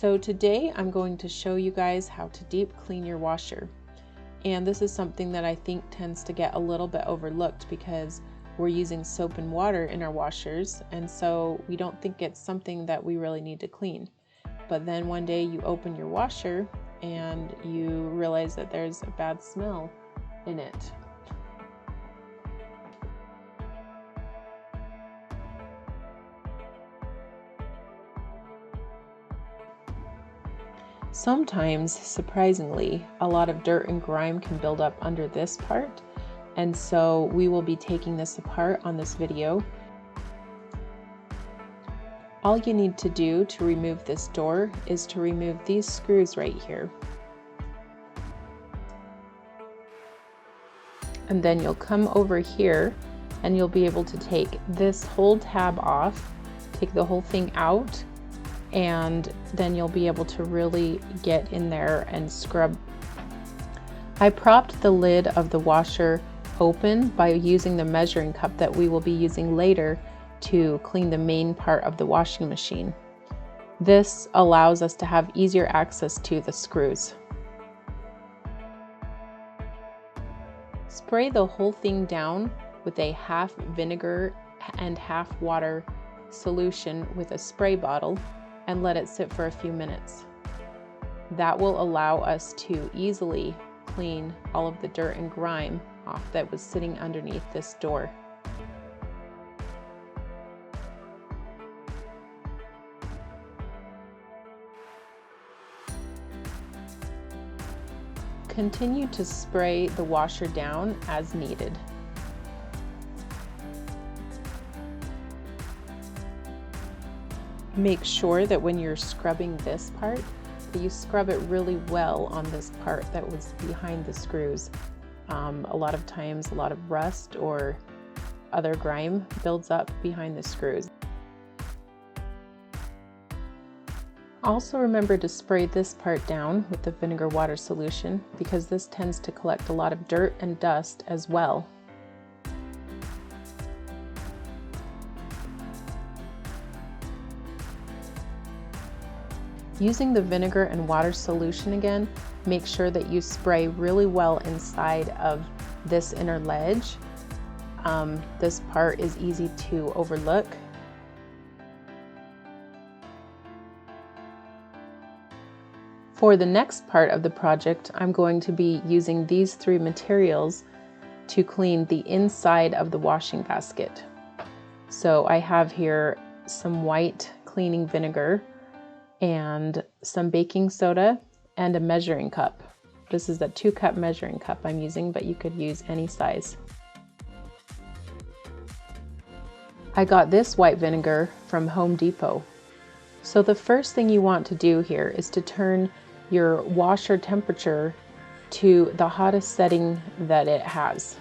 So today I'm going to show you guys how to deep clean your washer. And this is something that I think tends to get a little bit overlooked because we're using soap and water in our washers, and so we don't think it's something that we really need to clean. But then one day you open your washer and you realize that there's a bad smell in it. Sometimes, surprisingly, a lot of dirt and grime can build up under this part, and so we will be taking this apart on this video. All you need to do to remove this door is to remove these screws right here. And then you'll come over here and you'll be able to take this whole tab off, take the whole thing out, and then you'll be able to really get in there and scrub. I propped the lid of the washer open by using the measuring cup that we will be using later to clean the main part of the washing machine. This allows us to have easier access to the screws. Spray the whole thing down with a half vinegar and half water solution with a spray bottle and let it sit for a few minutes. That will allow us to easily clean all of the dirt and grime off that was sitting underneath this door. Continue to spray the washer down as needed. Make sure that when you're scrubbing this part, that you scrub it really well on this part that was behind the screws. A lot of times, a lot of rust or other grime builds up behind the screws. Also remember to spray this part down with the vinegar water solution because this tends to collect a lot of dirt and dust as well. Using the vinegar and water solution again, make sure that you spray really well inside of this inner ledge. This part is easy to overlook. For the next part of the project, I'm going to be using these three materials to clean the inside of the washing basket. So I have here some white cleaning vinegar and some baking soda and a measuring cup. This is a 2-cup measuring cup I'm using, but you could use any size. I got this white vinegar from Home Depot. So the first thing you want to do here is to turn your washer temperature to the hottest setting that it has.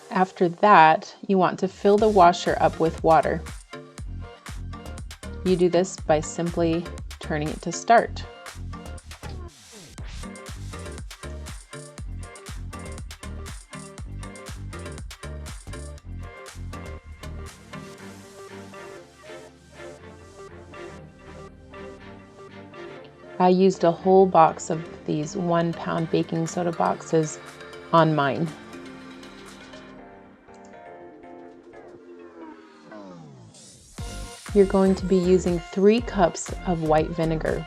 After that, you want to fill the washer up with water. You do this by simply turning it to start. I used a whole box of these 1-pound baking soda boxes on mine. You're going to be using 3 cups of white vinegar.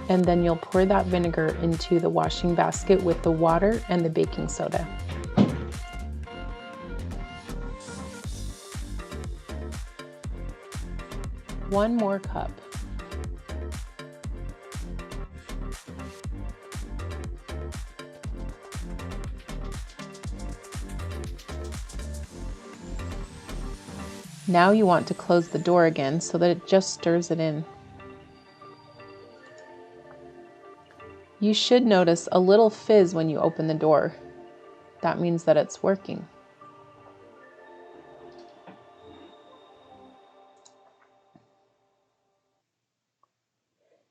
And then you'll pour that vinegar into the washing basket with the water and the baking soda. One more cup. Now you want to close the door again so that it just stirs it in. You should notice a little fizz when you open the door. That means that it's working.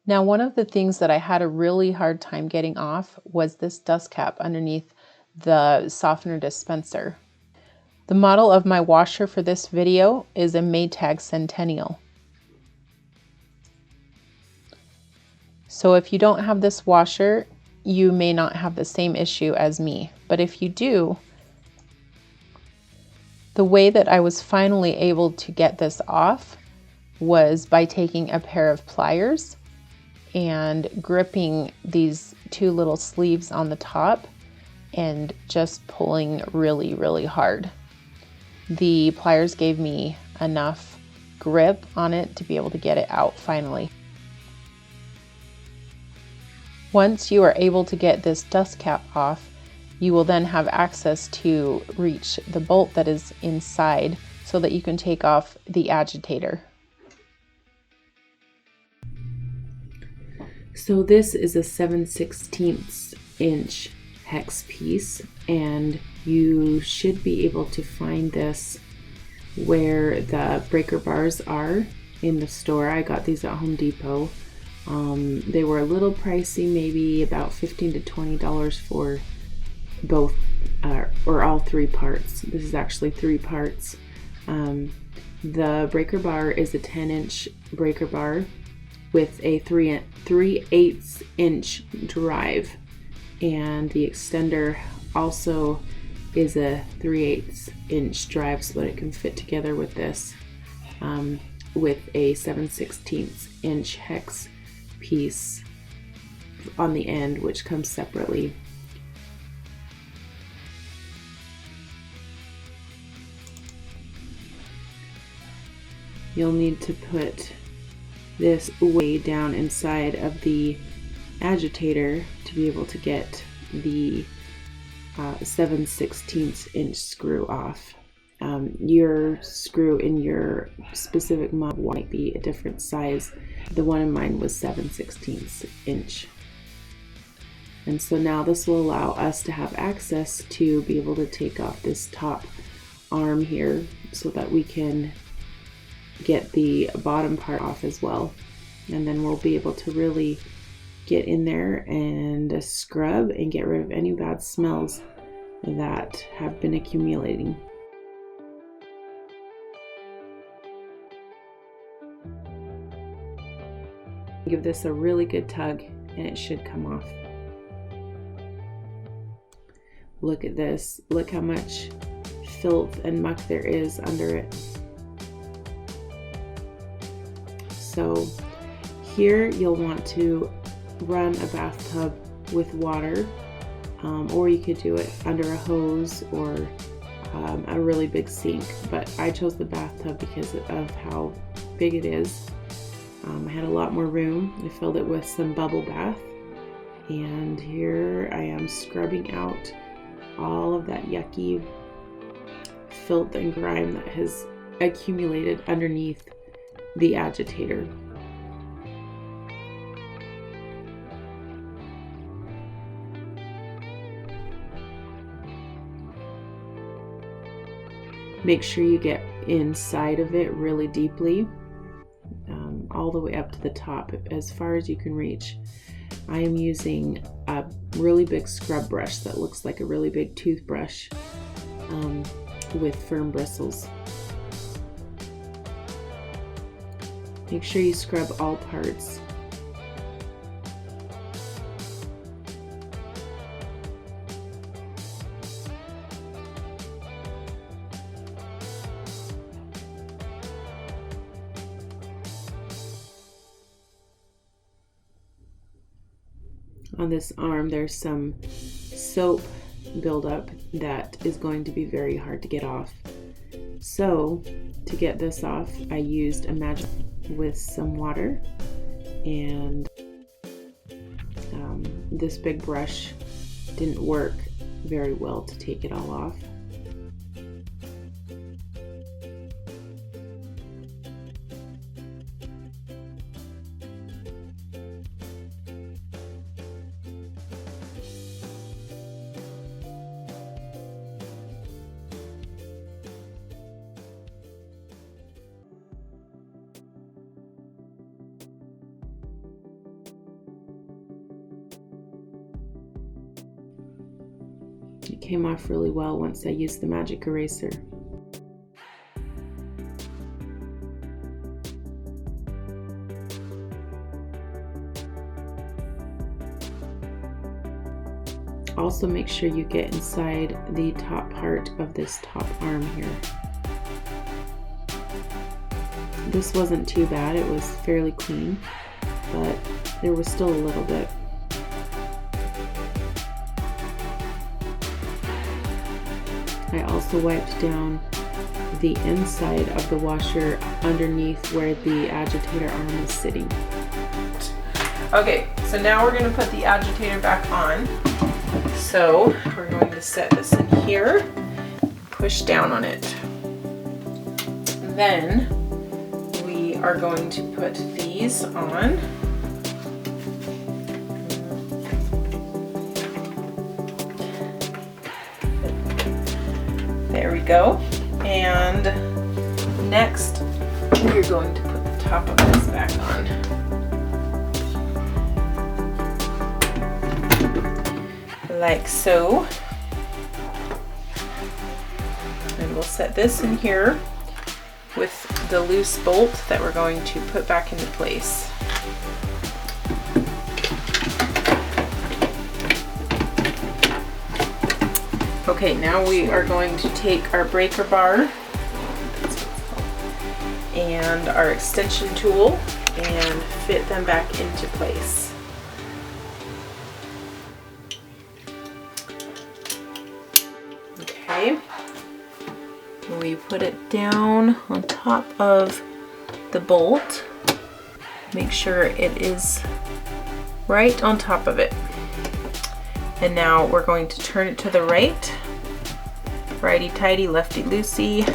Now, one of the things that I had a really hard time getting off was this dust cap underneath the softener dispenser. The model of my washer for this video is a Maytag Centennial. So if you don't have this washer, you may not have the same issue as me. But if you do, the way that I was finally able to get this off was by taking a pair of pliers and gripping these two little sleeves on the top and just pulling really, really hard. The pliers gave me enough grip on it to be able to get it out finally. Once you are able to get this dust cap off, you will then have access to reach the bolt that is inside so that you can take off the agitator. So this is a 7/16 inch hex piece, and you should be able to find this where the breaker bars are in the store. I got these at Home Depot. They were a little pricey, maybe about $15 to $20 for both or all three parts. This is actually three parts. The breaker bar is a 10-inch breaker bar with a 3/8 inch drive, and the extender also is a 3/8 inch drive so that it can fit together with this with a 7/16 inch hex piece on the end, which comes separately. You'll need to put this way down inside of the agitator to be able to get the 7/16 inch screw off. Your screw in your specific model might be a different size. The one in mine was 7/16 inch. And so now this will allow us to have access to be able to take off this top arm here so that we can get the bottom part off as well, and then we'll be able to really get in there and scrub and get rid of any bad smells that have been accumulating. Give this a really good tug and it should come off. Look at this. Look how much filth and muck there is under it. So here you'll want to run a bathtub with water, or you could do it under a hose or a really big sink, but I chose the bathtub because of how big it is. I had a lot more room. I filled it with some bubble bath, and here I am scrubbing out all of that yucky filth and grime that has accumulated underneath the agitator. Make sure you get inside of it really deeply, all the way up to the top, as far as you can reach. I am using a really big scrub brush that looks like a really big toothbrush with firm bristles. Make sure you scrub all parts. On this arm, there's some soap buildup that is going to be very hard to get off. So to get this off, I used a magic with some water, and this big brush didn't work very well to take it all off. It came off really well once I used the magic eraser. Also make sure you get inside the top part of this top arm here. This wasn't too bad, it was fairly clean, but there was still a little bit. I also wiped down the inside of the washer underneath where the agitator arm is sitting. Okay, so now we're going to put the agitator back on. So we're going to set this in here, push down on it. Then we are going to put these on. There we go. And next, we're going to put the top of this back on. Like so. And we'll set this in here with the loose bolt that we're going to put back into place. Okay, now we are going to take our breaker bar and our extension tool and fit them back into place. Okay, we put it down on top of the bolt. Make sure it is right on top of it. And now we're going to turn it to the right. Righty-tighty, lefty-loosey.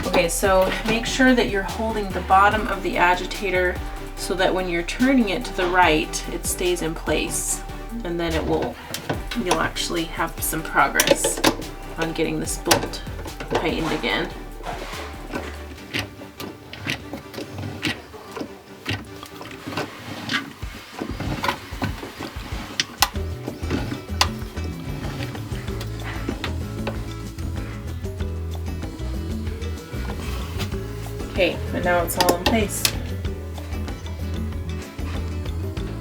Okay, so make sure that you're holding the bottom of the agitator so that when you're turning it to the right, it stays in place. And then you'll actually have some progress on getting this bolt tightened again. Okay, and now it's all in place.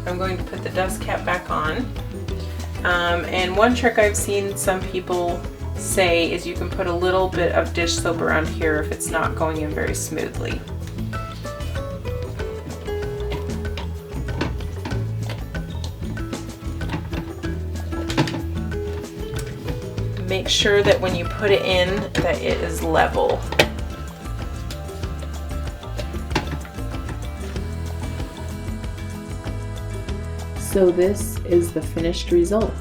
I'm going to put the dust cap back on. And one trick I've seen some people say is you can put a little bit of dish soap around here if it's not going in very smoothly. Make sure that when you put it in that it is level. So this is the finished result.